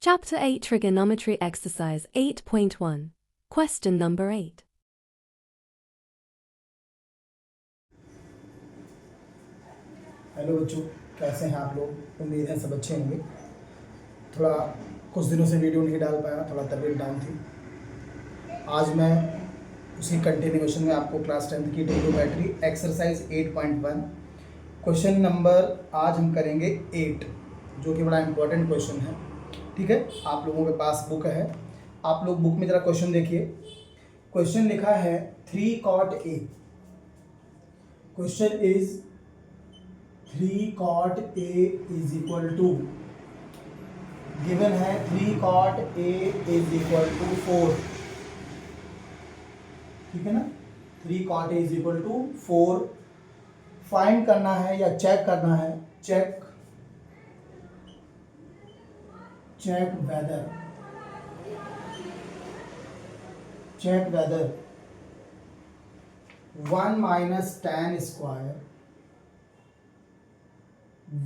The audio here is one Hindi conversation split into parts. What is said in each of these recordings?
Chapter 8 Trigonometry Exercise 8.1 Question number 8. Hello बच्चों, कैसे हैं आप लोग? उम्मीद है सब अच्छे होंगे। थोड़ा कुछ दिनों से वीडियो नहीं डाल पाया, थोड़ा तबीयत डाउन थी। आज मैं उसी कंटिन्यूएशन में आपको क्लास 10th की ट्रिग्नोमेट्री एक्सरसाइज 8.1 क्वेश्चन नंबर आज हम करेंगे 8, जो कि बड़ा इंपॉर्टेंट क्वेश्चन है। ठीक है, आप लोगों के पास बुक है, आप लोग बुक में ज़रा क्वेश्चन देखिए। क्वेश्चन लिखा है 3 cot A। Question is 3 cot A is equal to, given है 3 cot A is equal to 4। ठीक है ना, 3 cot A is equal to 4 find करना है या चेक करना है। Check whether 1 minus tan square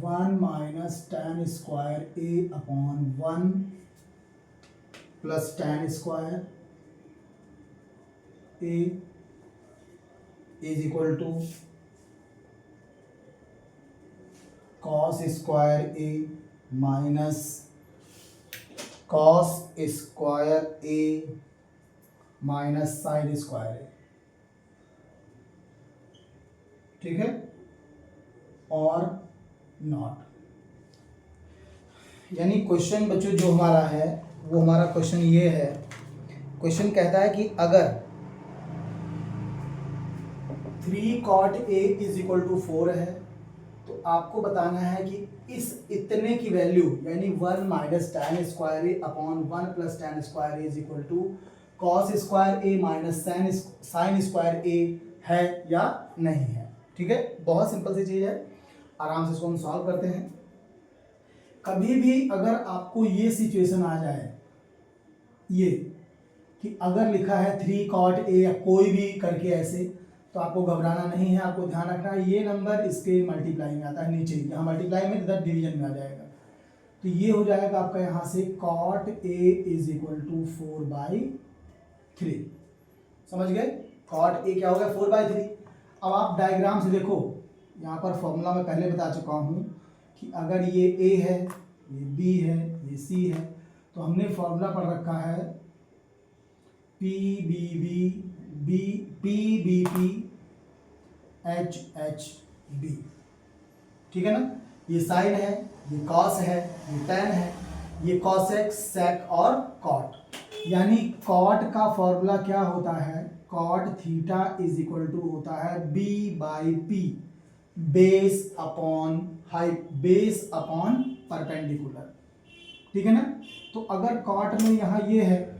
1 minus tan square A upon 1 plus tan square A is equal to cos square A minus cos square A minus sine square A। ठीक है, और नॉट। यानी क्वेश्चन बच्चों जो हमारा है वो हमारा क्वेश्चन ये है। क्वेश्चन कहता है कि अगर 3 cot A is equal to 4 है तो आपको बताना है कि इस इतने की वैल्यू यानी 1 minus tan square A upon 1 plus tan square A is equal to cos square A minus sine square A है या नहीं है। ठीक है, बहुत सिंपल सी चीज़ है, आराम से इसको हम सॉल्व करते हैं। कभी भी अगर आपको ये सिचुएशन आ जाए, ये कि अगर लिखा है 3 cot A या कोई भी करके ऐसे, तो आपको घबराना नहीं है। आपको ध्यान रखना है ये नंबर इसके मल्टीप्लाई में आता है, नीचे यहाँ मल्टीप्लाई में इधर डिवीजन में आ जाएगा। तो ये हो जाएगा आपका यहाँ से cot A is equal to 4/3। समझ गए? cot A क्या हो गया? 4/3। अब आप डायग्राम से देखो, यहाँ पर फॉर्मूला मैं पहले बता चुका हूँ कि अगर ये A है, ये B है, ये C है, तो हमने फॉर्मूला पढ़ रखा है PBP HHB। ठीक है ना, ये साइन है, ये कॉस है, ये टेन है, ये कॉसेक, सेक और कॉट। यानी कॉट का फॉर्मूला क्या होता है? Cot theta is equal to होता है B/P, base upon height, base upon perpendicular. ठीक है ना, तो अगर कॉट में यहाँ ये है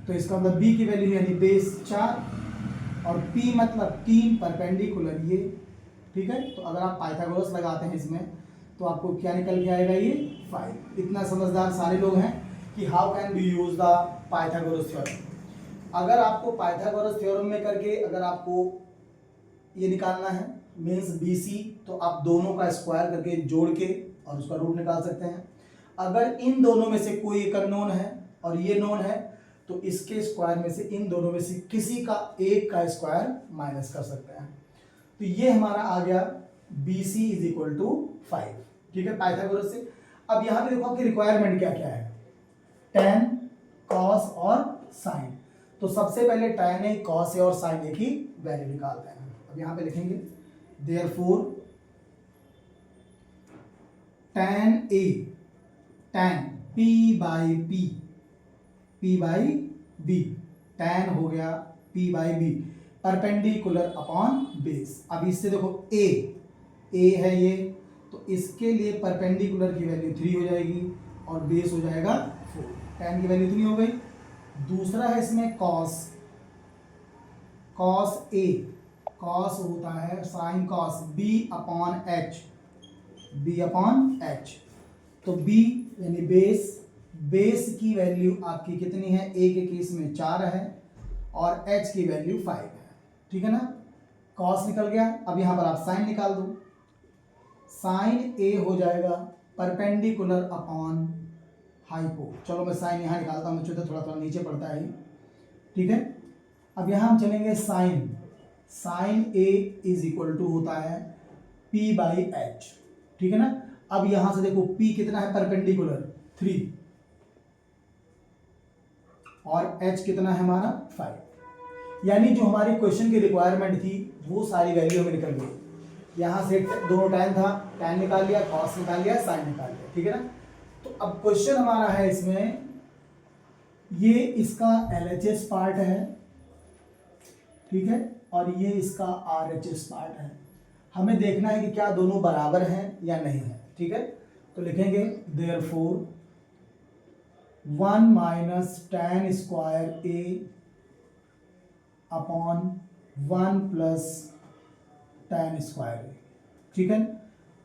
तो इसका मतलब B की वैल्यू यानी बेस 4 और P मतलब 3 परपेंडिकुलर ये। ठीक है, तो अगर आप पाइथागोरस लगाते हैं इसमें तो आपको क्या निकल के आएगा? ये 5। इतना समझदार सारे लोग हैं कि how can be use the Pythagoras theorem. अगर आपको पाइथागोरस थ्योरम में करके अगर आपको ये निकालना है मीन्स BC, तो आप दोनों का स्क्वायर करके जोड़ के और उसका रूट निकाल सकते हैं। अगर इन दोनों में से कोई एक अननोन है और ये नोन है तो इसके स्क्वायर में से इन दोनों में से किसी का एक का स्क्वायर माइनस कर सकते हैं। तो ये हमारा आ गया BC इज इक्वल टू 5। ठीक है, पाइथागोरस से। अब यहाँ पे देखो आपकी रिक्वायरमेंट क्या क्या है? tan, cos और sin। तो सबसे पहले tan A, cos A और sin A की वैल्यू निकालते हैं। अब यहाँ पे लिखेंगे therefore tan A, tan P/B, P/B, tan हो गया P/B, परपेंडिकुलर अपॉन बेस। अब इससे देखो A है ये, तो इसके लिए परपेंडिकुलर की वैल्यू 3 हो जाएगी और बेस हो जाएगा 4। tan की वैल्यू 3 हो गई। दूसरा है इसमें cos A, cos होता है sin cos B/H, B/H। तो B यानी बेस की वैल्यू आपकी कितनी है? A के केस में 4 है और H की वैल्यू 5 है। ठीक है ना, cos निकल गया। अब यहाँ पर आप sin निकाल दो। sin A हो जाएगा परपेंडिकुलर अपॉन हाइपो। चलो मैं साइन यहाँ निकालता हूँ बच्चों, तो थोड़ा थोड़ा नीचे पड़ता है, ठीक है। अब यहाँ हम चलेंगे sine, sine A is equal to होता है P बाई एच, ठीक है ना। अब यहाँ से देखो P कितना है परपेंडिकुलर 3 और H कितना है हमारा 5, यानी जो हमारी क्वेश्चन की रिक्वायरमेंट थी वो सारी वैल्यू हमें निकल गई। यहाँ से दोनों tan था, tan निकाल लिया, cos निकाल लिया, sin निकाल लिया, ठीक है ना। तो अब क्वेश्चन हमारा है इसमें, ये इसका LHS पार्ट है, ठीक है, और ये इसका RHS पार्ट है। हमें देखना है कि क्या दोनों बराबर हैं या नहीं है, ठीक है। तो लिखेंगे therefore 1 minus tan square a upon 1 plus tan square a, ठीक है।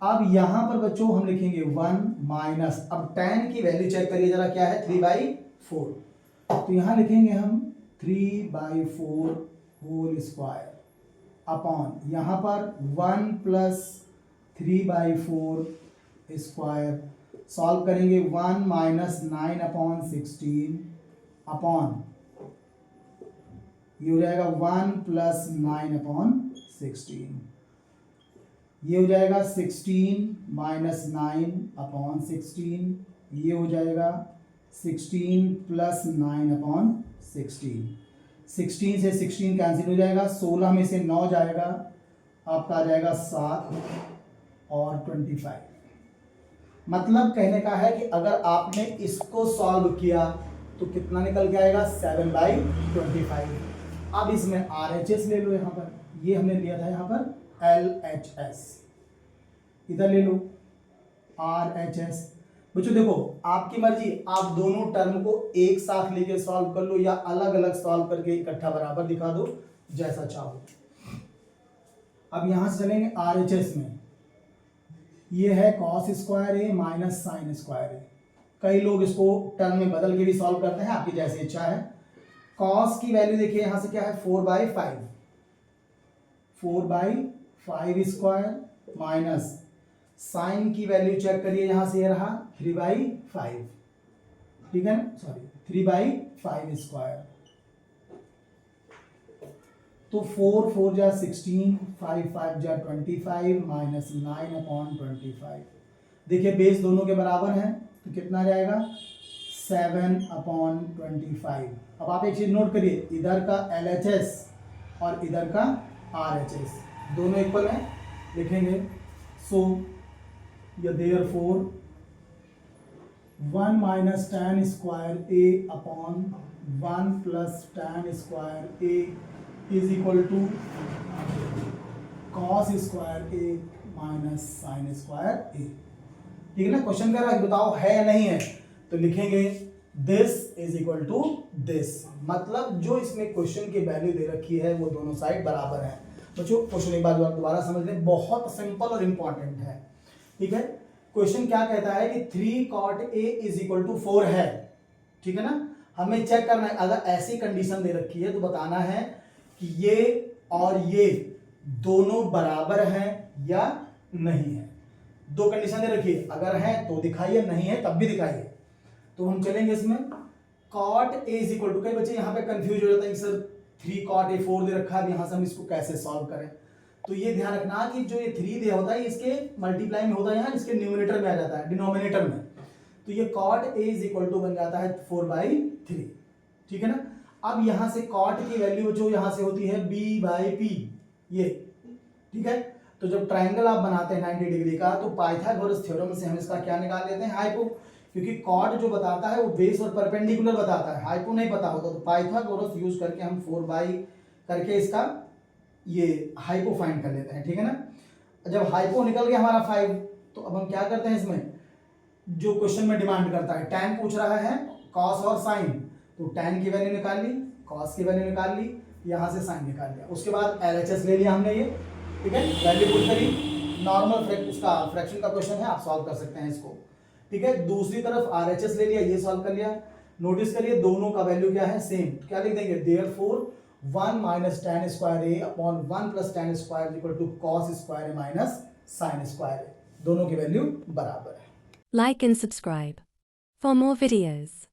अब यहां पर बच्चों हम लिखेंगे 1 माइनस, अब tan की वैल्यू चेक करिए जरा क्या है 3/4, तो यहां लिखेंगे हम 3/4 होल स्क्वायर अपॉन यहाँ पर 1 प्लस 3/4 स्क्वायर, सॉल्व करेंगे 1 माइनस 9 अपॉन 16 अपॉन ये हो जाएगा 1 प्लस 9 अपॉन 16, ये हो जाएगा 16 माइनस 9 अपॉन 16, ये हो जाएगा 16 प्लस 9 अपॉन 16, 16 से 16 कैंसिल हो जाएगा, 16 में से 9 जाएगा, आपका आ जाएगा 7 और 25। मतलब कहने का है कि अगर आपने इसको सॉल्व किया तो कितना निकल के आएगा 7/25। अब इसमें RHS ले लो, यहाँ पर ये हमने लिया था यहाँ पर LHS, इधर ले लो RHS। बच्चों देखो आपकी मर्जी, आप दोनों टर्म को एक साथ लेके सॉल्व कर लो या अलग अलग सॉल्व करके इकट्ठा बराबर दिखा दो, जैसा चाहो। अब यहां से चलेंगे RHS में, ये है cos square a minus sine square ए। कई लोग इसको टर्म में बदल के भी सॉल्व करते हैं, आपकी जैसी इच्छा है। cos की वैल्यू देखिए यहां से क्या है 4/5, 4/5 स्क्वायर माइनस साइन की वैल्यू चेक करिए, यहां से ये रहा 3/5, ठीक है ना, सॉरी 3/5 स्क्वायर, तो 4 4 जा 16, 5 5 जा 25 माइनस 9 अपॉन 25। देखिए बेस दोनों के बराबर हैं तो कितना जाएगा 7 अपॉन 25। अब आप एक चीज नोट करिए, इधर का LHS और इधर का RHS दोनों इक्वल हैं, लिखेंगे so therefore 1 minus tan square a upon 1 plus tan square a is equal to cos square a minus sine square a, ठीक है ना। क्वेश्चन कह रहा है बताओ है या नहीं है, तो लिखेंगे this is equal to this, मतलब जो इसमें क्वेश्चन की वैल्यू दे रखी है वो दोनों साइड बराबर है। बच्चों क्वेश्चन एक बार दोबारा समझ लें, बहुत सिंपल और इंपॉर्टेंट है, ठीक है। क्वेश्चन क्या कहता है कि 3 cot a is equal to 4 है, ठीक है ना। हमें चेक करना है, अगर ऐसी कंडीशन दे रखी है तो बताना है कि ये और ये दोनों बराबर हैं या नहीं है। दो कंडीशन दे रखी है, अगर है तो दिखाइए, नहीं है तब भी दिखाइए। तो हम चलेंगे इसमें cot a is equal to, कई बच्चे यहाँ पे कंफ्यूज हो जाते हैं कि सर 3 cot a 4 दे रखा है, यहाँ से हम इसको कैसे सॉल्व करें। तो ये ध्यान रखना कि जो ये 3 दिया होता है इसके मल्टीप्लाई में होता है, यहाँ इसके न्यूमरेटर में आ जाता है, डिनोमिनेटर में। तो ये cot a is equal to बन जाता है 4/3, ठीक है ना। अब यहाँ से cot की वैल्यू जो यहाँ से होती है b/p, ये ठीक है। तो जब ट्राइंगल आप बनाते हैं 90 डिग्री का, तो पाइथागोरस थ्योरम से हम इसका क्या निकाल लेते हैं हाइपो, क्योंकि कॉट जो बताता है वो बेस और परपेंडिकुलर बताता है, हाइपो नहीं पता होता, तो पाइथागोरस यूज करके हम 4 करके इसका ये हाइपो फाइंड कर लेते हैं, ठीक है ना। जब हाइपो निकल गया हमारा 5, तो अब हम क्या करते हैं इसमें, जो क्वेश्चन में डिमांड करता है tan पूछ रहा है cos और sin, तो tan की वैल्यू निकाल ली, cos की वैल्यू निकाल ली, यहाँ से sin निकाल लिया, उसके बाद LHS ले लिया हमने ये, ठीक है, वैल्यू पुट करी, नॉर्मल उसका फ्रैक्शन का क्वेश्चन है, आप सॉल्व कर सकते हैं इसको, ठीक है। दूसरी तरफ RHS ले लिया, ये सॉल्व कर लिया। नोटिस करिए दोनों का वैल्यू क्या है सेम, क्या लिख देंगे therefore 1 minus tan square a upon 1 plus tan square equal to cos square a minus sin square a, दोनों की वैल्यू बराबर है। Like and subscribe. For more videos,